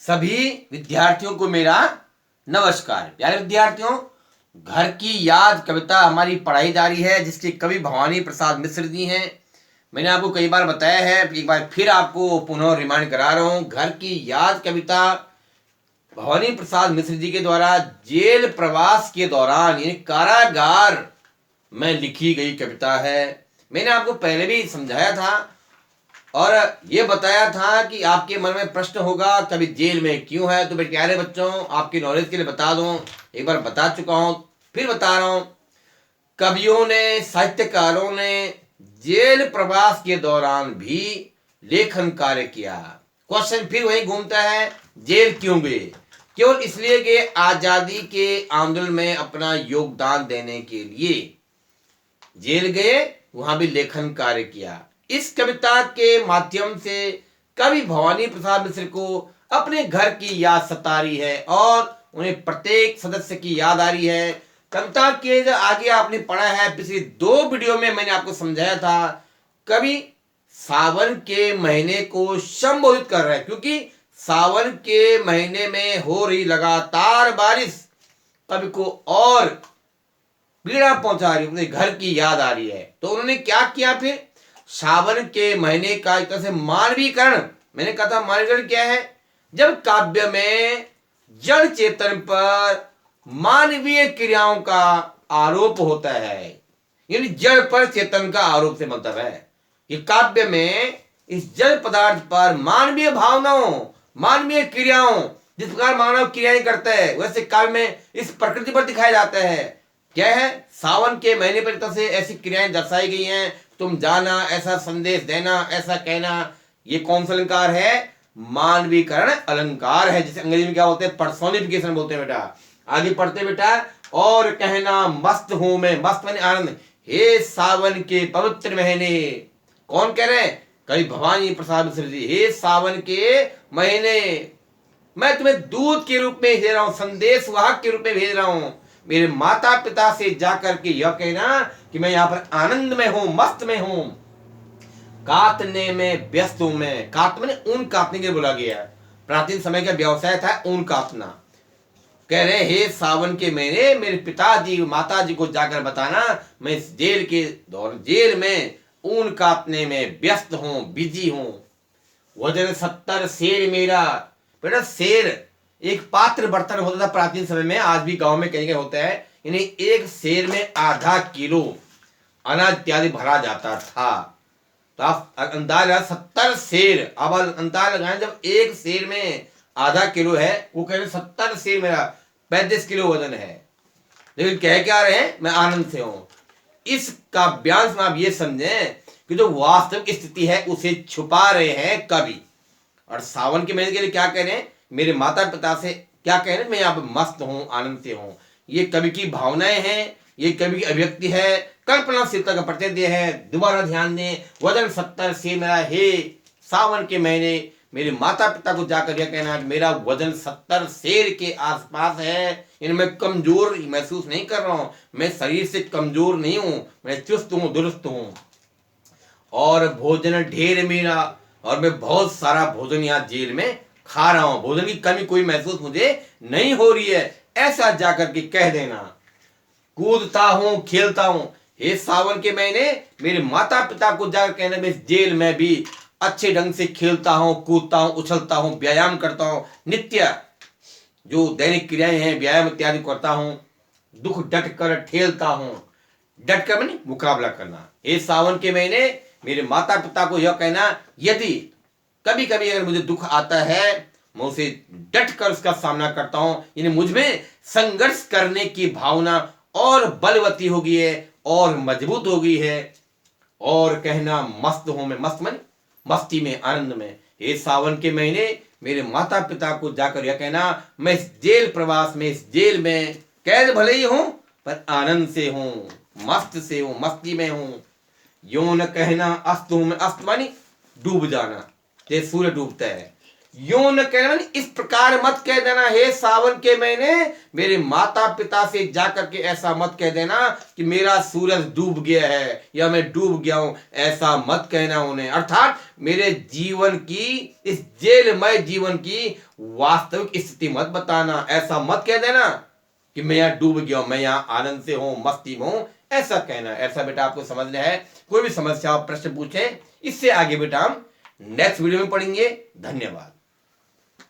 सभी विद्यार्थियों को मेरा नमस्कार। प्यारे विद्यार्थियों, घर की याद कविता हमारी पढ़ाई जारी है, जिसके कवि भवानी प्रसाद मिश्र जी हैं। मैंने आपको कई बार बताया है, एक बार फिर आपको पुनः रिमाइंड करा रहा हूँ। घर की याद कविता भवानी प्रसाद मिश्र जी के द्वारा जेल प्रवास के दौरान यानी कारागार में लिखी गई कविता है। मैंने आपको पहले भी समझाया था और ये बताया था कि आपके मन में प्रश्न होगा कभी जेल में क्यों है। तो मेरे प्यारे बच्चों, आपकी नॉलेज के लिए बता दूं, एक बार बता चुका हूं, फिर बता रहा हूं। कवियों ने, साहित्यकारों ने जेल प्रवास के दौरान भी लेखन कार्य किया। क्वेश्चन फिर वही घूमता है, जेल क्यों गए? केवल इसलिए कि आजादी के आंदोलन में अपना योगदान देने के लिए जेल गए, वहां भी लेखन कार्य किया। इस कविता के माध्यम से कवि भवानी प्रसाद मिश्र को अपने घर की याद सता रही है और उन्हें प्रत्येक सदस्य की याद आ रही है। कविता के जो आगे आपने पढ़ा है, पिछली 2 वीडियो में मैंने आपको समझाया था, कवि सावन के महीने को संबोधित कर रहा है, क्योंकि सावन के महीने में हो रही लगातार बारिश कवि को और पीड़ा पहुंचा रही है, अपने घर की याद आ रही है। तो उन्होंने क्या किया फिर? सावन के महीने का एक तरह से मानवीकरण, मैंने कहा था मानवीकरण क्या है? जब काव्य में जड़ चेतन पर मानवीय क्रियाओं का आरोप होता है, यानी जड़ पर चेतन का आरोप से मतलब है कि काव्य में इस जड़ पदार्थ पर मानवीय भावनाओं, मानवीय क्रियाओं, जिस प्रकार मानव क्रियाएं करता है, वैसे काव्य में इस प्रकृति पर दिखाया जाता है। क्या है? सावन के महीने पर तरह से ऐसी क्रियाएं दर्शाई गई हैं। तुम जाना, ऐसा संदेश देना, ऐसा कहना, ये कौन सा अलंकार है? मानवीकरण अलंकार है, जिसे अंग्रेजी में क्या बोलते हैं? पर्सोनिफिकेशन बोलते हैं बेटा। आगे पढ़ते बेटा। और कहना मस्त हूं मैं, मस्त माने आनंद, हे सावन के पवित्र महीने। कौन कह रहे हैं? कवि भवानी प्रसाद मिश्र जी। हे सावन के महीने, मैं तुम्हें दूत के रूप में भेज रहा हूं, संदेश वाहक के रूप में भेज रहा हूं। मेरे माता पिता से जाकर के यह कहना कि मैं यहां पर आनंद में हूं, मस्त में हूं, काटने में व्यस्त हूं मैं। काट मैंने ऊन काटने के लिए बोला गया। प्राचीन समय का व्यवसाय था ऊन काटना। कह रहे हे सावन के महीने मेरे पिताजी माता जी को जाकर बताना, मैं इस जेल के दौर जेल में ऊन काटने में व्यस्त हूं, बिजी हूं। वजन 70 सेर मेरा। बेटा सेर एक पात्र बर्तन होता था प्राचीन समय में, आज भी गांव में कहीं कहीं होता है। यानी एक सेर में आधा किलो अनाज इत्यादि भरा जाता था। तो आप अंदाज लगा 70 सेर। अब अंदाज लगाएं, जब एक सेर में आधा किलो है, वो कह रहे 70 सेर मेरा 35 किलो वजन है। लेकिन कह क्या रहे हैं? मैं आनंद से हूं। इस काव्यांश में आप ये समझें कि जो वास्तविक स्थिति है उसे छुपा रहे हैं कवि। और सावन के महीने के लिए क्या कह रहे हैं? मेरे माता पिता से क्या कह रहे हैं? मैं यहाँ पे मस्त हूं, आनंद से हूं। ये कवि की भावनाएं हैं, ये कवि की अभिव्यक्ति है, कल्पनाशीलता का परिचय दिया है। दोबारा ध्यान दें, वजन 70 से मेरा, हे सावन के महीने मेरे माता पिता को जाकर यह कहना मेरा वजन 70 सेर के आसपास है। मैं कमजोर महसूस नहीं कर रहा हूं, मैं शरीर से कमजोर नहीं हूं, मैं चुस्त हूं, दुरुस्त हूं। और भोजन ढेर मेरा, और मैं बहुत सारा भोजन यहाँ जेल में खा रहा हूं, भोजन की कमी कोई महसूस मुझे नहीं हो रही है, ऐसा जाकर के कह देना। कूदता हूं, खेलता हूं, हे सावन के महीने मेरे माता पिता को जाकर कहना मैं इस जेल में भी अच्छे ढंग से खेलता हूं, कूदता हूं, उछलता हूं, व्यायाम करता हूं, नित्य जो दैनिक क्रियाएं हैं व्यायाम इत्यादि करता हूं, दुख डट कर ठेलता हूं। डट कर मैंने मुकाबला करना। हे सावन के महीने मेरे माता पिता को यह कहना, यदि कभी कभी अगर मुझे दुख आता है, मैं उसे डट कर उसका सामना करता हूं। यानी मुझ में संघर्ष करने की भावना और बलवती हो गई है और मजबूत हो गई है। और कहना मस्त हूं मैं, मस्त माने मस्ती में, आनंद में। हे सावन के महीने मेरे माता पिता को जाकर यह कहना मैं इस जेल प्रवास में, इस जेल में कैद भले ही हूं पर आनंद से हूं, मस्त से हूं, मस्ती में हूं। यूं न कहना अस्त हूं मैं, अस्त मानी डूब जाना, जैसे सूर्य डूबता है। यूं न कहना, इस प्रकार मत कह देना हे सावन के महीने मेरे माता पिता से जाकर के ऐसा मत कह देना कि मेरा सूरज डूब गया है या मैं डूब गया हूं, ऐसा मत कहना उन्हें। अर्थात मेरे जीवन की, इस जेलमय जीवन की वास्तविक स्थिति मत बताना। ऐसा मत कह देना कि मैं यहाँ डूब गया हूं, मैं यहाँ आनंद से हूं, मस्ती में हूं, ऐसा कहना। ऐसा बेटा आपको समझना है। कोई भी समस्या प्रश्न पूछें, इससे आगे बेटा हम नेक्स्ट वीडियो में पढ़ेंगे। धन्यवाद।